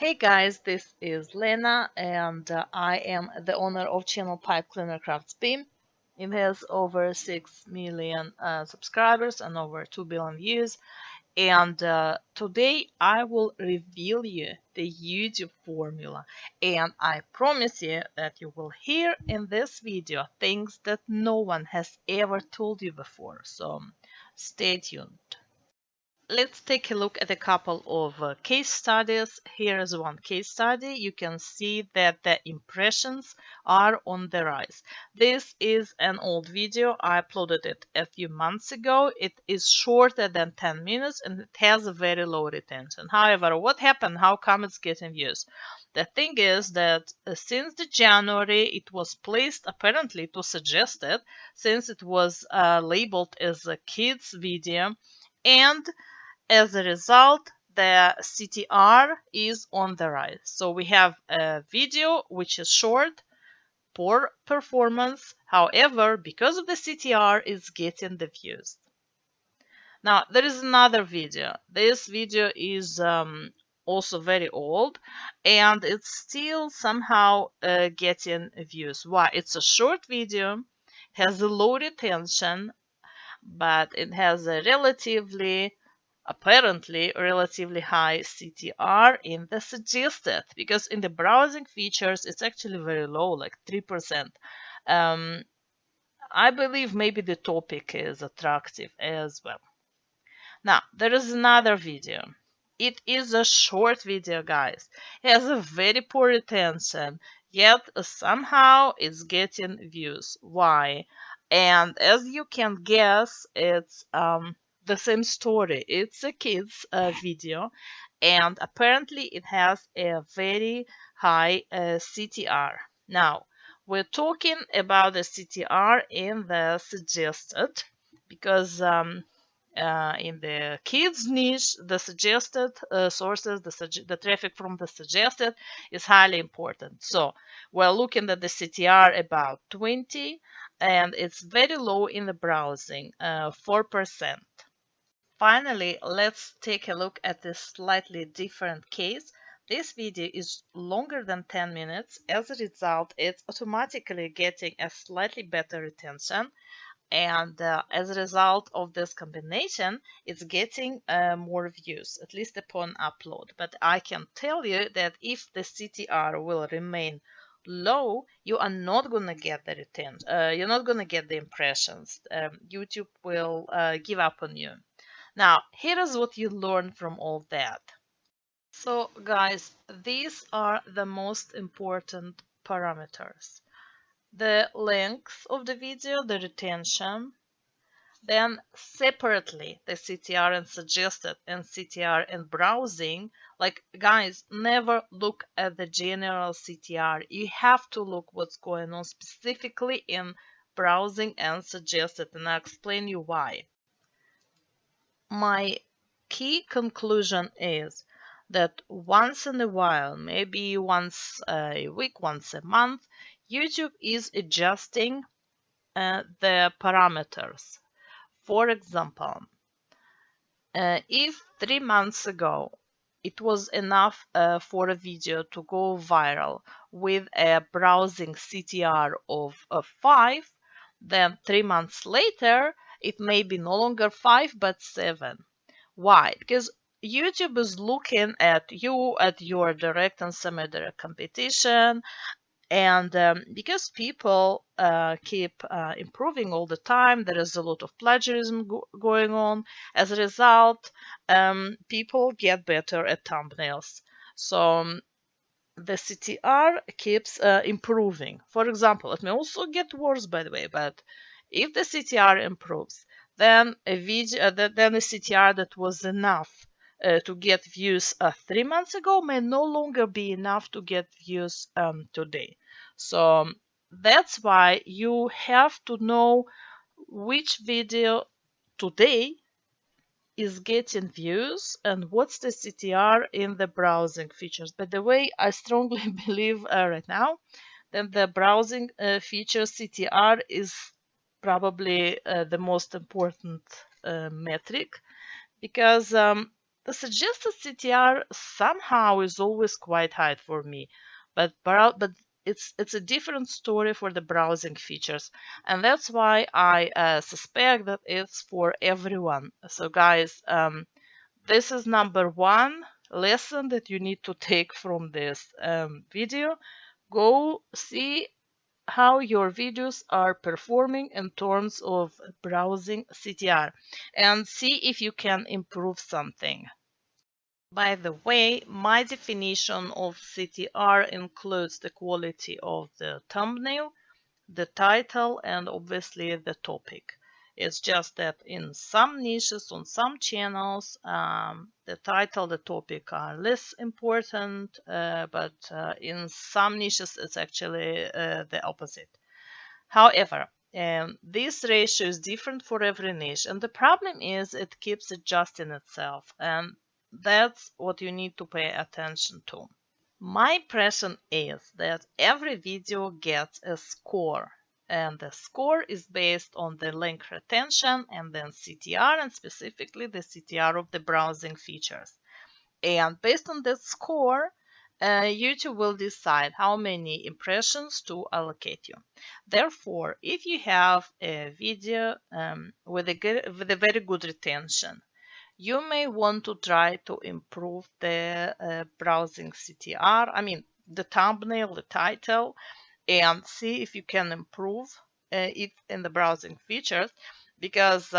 Hey guys, this is Lena and I am the owner of channel Pipe Cleaner Crafts Beam. It has over 6 million subscribers and over 2 billion views. And today I will reveal you the YouTube formula. And I promise you that you will hear in this video things that no one has ever told you before. So stay tuned. Let's take a look at a couple of case studies. Here is one case study. You can see that the impressions are on the rise. This is an old video. I uploaded it a few months ago. It is shorter than 10 minutes and it has a very low retention. However, what happened? How come it's getting views? The thing is that since the January it was placed, apparently it was suggested, since it was labeled as a kids video, and as a result, the CTR is on the rise. So we have a video which is short, poor performance. However, because of the CTR, is getting the views. Now, there is another video. This video is also very old and it's still somehow getting views. Why? It's a short video, has a low retention, but it has a apparently relatively high CTR in the suggested, because in the browsing features it's actually very low, like 3%. I believe maybe the topic is attractive as well. Now, there is another video. It is a short video, guys. It has a very poor retention, yet somehow it's getting views. Why? And as you can guess, it's the same story. It's a kids video, and apparently it has a very high CTR. Now, we're talking about the CTR in the suggested because in the kids niche, the suggested sources, the traffic from the suggested is highly important. So we're looking at the CTR about 20, and it's very low in the browsing, 4%. Finally, let's take a look at this slightly different case. This video is longer than 10 minutes. As a result, it's automatically getting a slightly better retention, and as a result of this combination it's getting more views, at least upon upload. But I can tell you that if the CTR will remain low, you are not going to get the retention, you're not going to get the impressions. YouTube will give up on you. Now, here is what you learn from all that. So guys, these are the most important parameters: the length of the video, the retention, then separately the CTR and suggested and CTR and browsing. Like, guys, never look at the general CTR. You have to look what's going on specifically in browsing and suggested, and I'll explain you why. My key conclusion is that once in a while, maybe once a week, once a month, YouTube is adjusting the parameters. For example, if 3 months ago it was enough for a video to go viral with a browsing CTR of 5, then 3 months later it may be no longer 5 but 7. Why? Because YouTube is looking at you, at your direct and semi-direct competition, and because people keep improving all the time, there is a lot of plagiarism going on. As a result, people get better at thumbnails. So the CTR keeps improving. For example, it may also get worse, by the way, but if the CTR improves, then a video, then a CTR that was enough to get views 3 months ago may no longer be enough to get views today. So that's why you have to know which video today is getting views and what's the CTR in the browsing features. By the way, I strongly believe right now that the browsing feature CTR is probably the most important metric, because The suggested CTR somehow is always quite high for me, but it's a different story for the browsing features, and that's why I suspect that it's for everyone. So guys, this is number one lesson that you need to take from this video. Go see how your videos are performing in terms of browsing CTR and see if you can improve something. By the way, my definition of CTR includes the quality of the thumbnail, the title, and obviously the topic. It's just that in some niches, on some channels, the title, the topic are less important, but in some niches, it's actually the opposite. However, this ratio is different for every niche, and the problem is it keeps adjusting itself, and that's what you need to pay attention to. My impression is that every video gets a score, and the score is based on the link retention and then CTR, and specifically the CTR of the browsing features. And based on that score, YouTube will decide how many impressions to allocate you. Therefore, if you have a video with a very good retention, you may want to try to improve the browsing CTR, I mean the thumbnail, the title, and see if you can improve it in the browsing features, because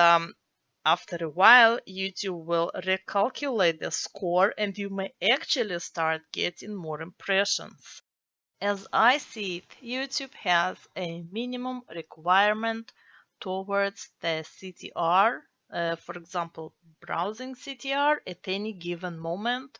after a while YouTube will recalculate the score and you may actually start getting more impressions. As I see it, YouTube has a minimum requirement towards the CTR, for example, browsing CTR at any given moment,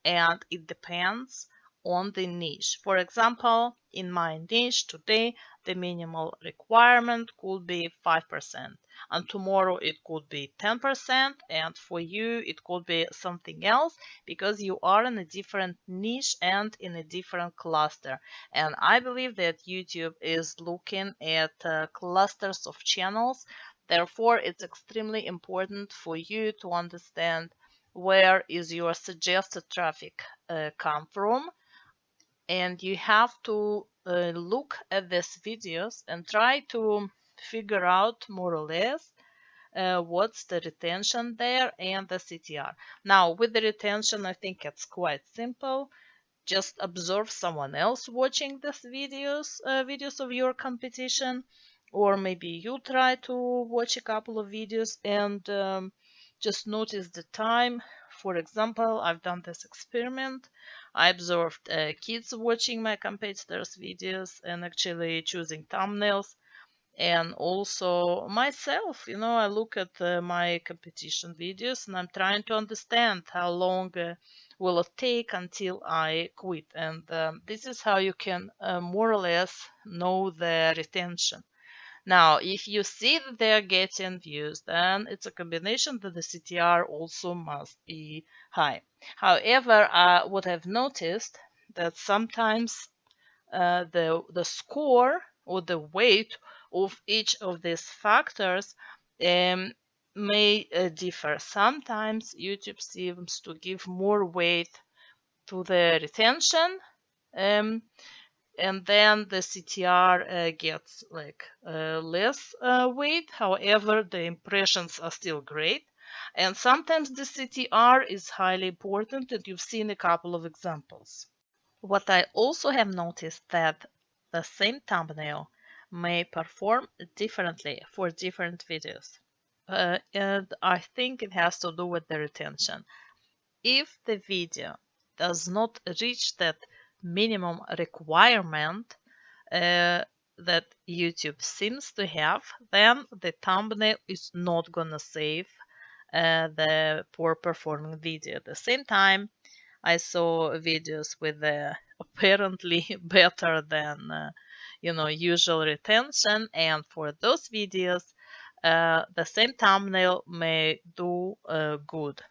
and it depends on the niche. For example, in my niche today, the minimal requirement could be 5%, and tomorrow it could be 10%, and for you it could be something else, because you are in a different niche and in a different cluster. And I believe that YouTube is looking at clusters of channels. Therefore, it's extremely important for you to understand where is your suggested traffic come from, and you have to look at these videos and try to figure out more or less what's the retention there and the CTR. Now, with the retention, I think it's quite simple. Just observe someone else watching these videos of your competition, or maybe you try to watch a couple of videos and just notice the time. For example, I've done this experiment. I observed kids watching my competitors' videos and actually choosing thumbnails, and also myself. I look at my competition videos and I'm trying to understand how long will it take until I quit, and this is how you can more or less know the retention. Now, if you see that they are getting views, then it's a combination that the CTR also must be high. However, what I've noticed that sometimes the score or the weight of each of these factors um, may differ. Sometimes YouTube seems to give more weight to the retention, um, and then the CTR gets like less weight. However, the impressions are still great. And sometimes the CTR is highly important, and you've seen a couple of examples. What I also have noticed that the same thumbnail may perform differently for different videos. And I think it has to do with the retention. If the video does not reach that minimum requirement that YouTube seems to have, then the thumbnail is not gonna save the poor performing video. At the same time, I saw videos with apparently better than usual retention, and for those videos, the same thumbnail may do good.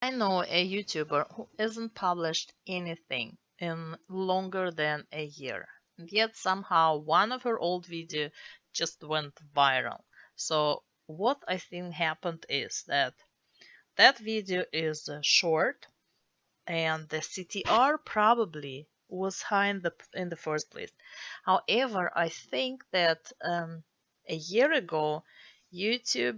I know a YouTuber who hasn't published anything in longer than a year, and yet somehow one of her old videos just went viral. So what I think happened is that that video is short, and the CTR probably was high in the first place. However, I think that a year ago, YouTube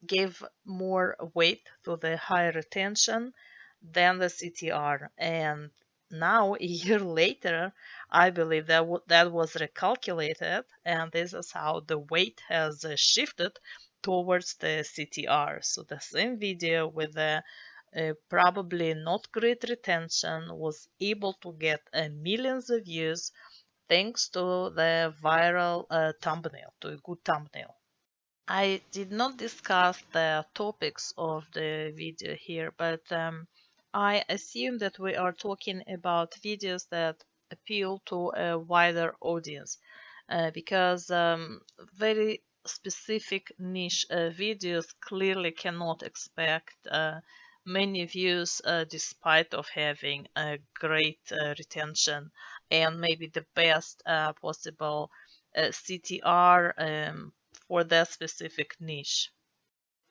gave more weight to the high retention than the CTR, and now a year later, I believe that that was recalculated, and this is how the weight has shifted towards the CTR. So the same video with the probably not great retention was able to get millions of views thanks to the viral thumbnail, to a good thumbnail. I did not discuss the topics of the video here, but I assume that we are talking about videos that appeal to a wider audience because very specific niche videos clearly cannot expect many views despite of having a great retention and maybe the best possible CTR for that specific niche.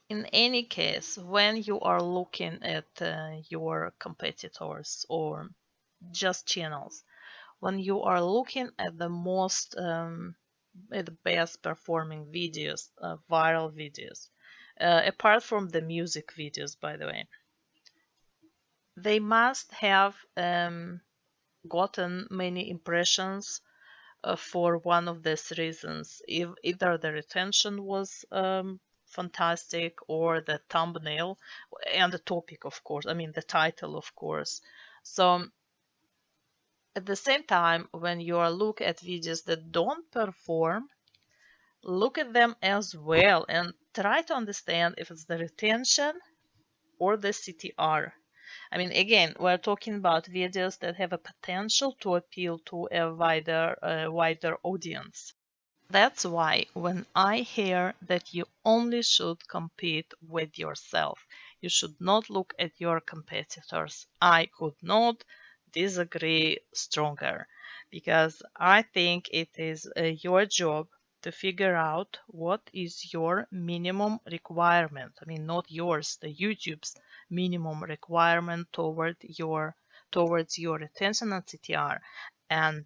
In any case, when you are looking at your competitors or just channels, when you are looking at the at the best performing videos, viral videos, apart from the music videos, by the way, they must have gotten many impressions for one of these reasons. If either the retention was fantastic or the thumbnail and the topic, of course, I mean the title, of course. So at the same time, when you are look at videos that don't perform, look at them as well and try to understand if it's the retention or the CTR. I mean, again, we're talking about videos that have a potential to appeal to a wider audience. That's why when I hear that you only should compete with yourself, you should not look at your competitors, I could not disagree stronger because I think it is your job to figure out what is your minimum requirement. I mean, not yours, the YouTube's minimum requirement towards your retention and CTR. And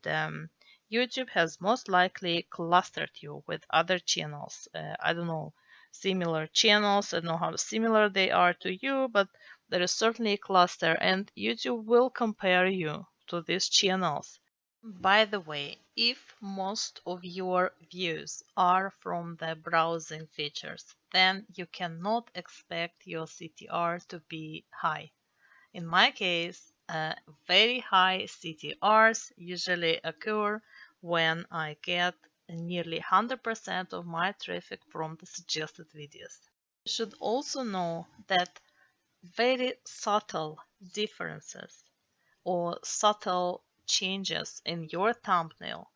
YouTube has most likely clustered you with other channels. I don't know, similar channels. I don't know how similar they are to you, but there is certainly a cluster, and YouTube will compare you to these channels. By the way, if most of your views are from the browsing features, then you cannot expect your CTR to be high. In my case, very high CTRs usually occur when I get nearly 100% of my traffic from the suggested videos. You should also know that very subtle differences or subtle changes in your thumbnail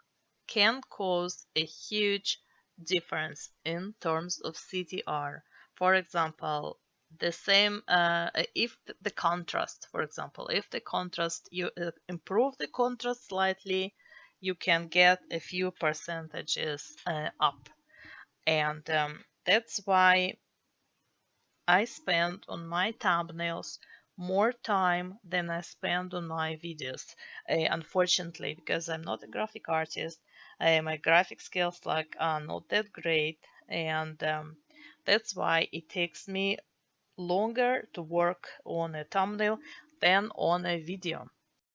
can cause a huge difference in terms of CTR. For example, the same if the contrast, for example, if the contrast, you improve the contrast slightly, you can get a few percentages up. And that's why I spend on my thumbnails more time than I spend on my videos. Unfortunately, because I'm not a graphic artist, my graphic skills are not that great, and that's why it takes me longer to work on a thumbnail than on a video.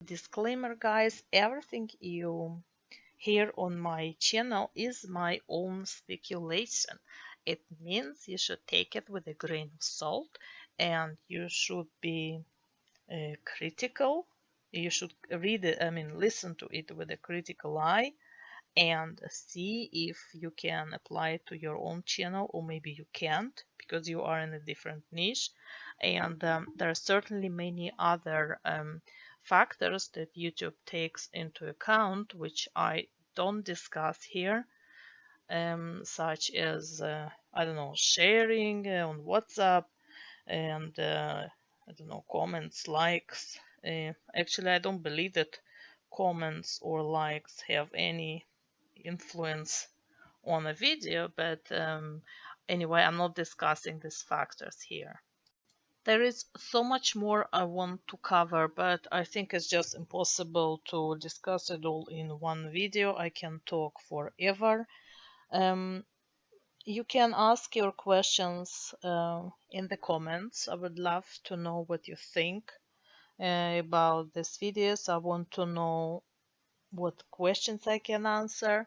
Disclaimer, guys, everything you here on my channel is my own speculation. It means you should take it with a grain of salt and you should be critical. You should read it, I mean, listen to it with a critical eye and see if you can apply it to your own channel, or maybe you can't because you are in a different niche. And there are certainly many other factors that YouTube takes into account, which I don't discuss here, such as, I don't know, sharing on WhatsApp and, I don't know, comments, likes. Actually, I don't believe that comments or likes have any influence on a video, but Anyway, I'm not discussing these factors here. There is so much more I want to cover, but I think it's just impossible to discuss it all in one video. I can talk forever. Um, you can ask your questions in the comments. I would love to know what you think about these videos. I want to know what questions I can answer.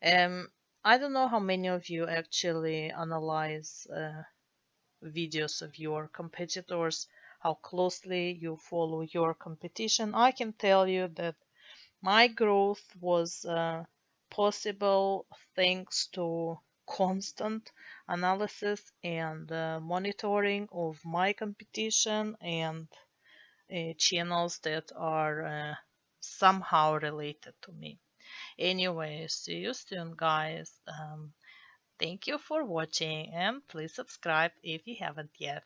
Um, I don't know how many of you actually analyze videos of your competitors, how closely you follow your competition. I can tell you that my growth was possible thanks to constant analysis and monitoring of my competition and channels that are somehow related to me. Anyway, see you soon, guys. Thank you for watching and please subscribe if you haven't yet.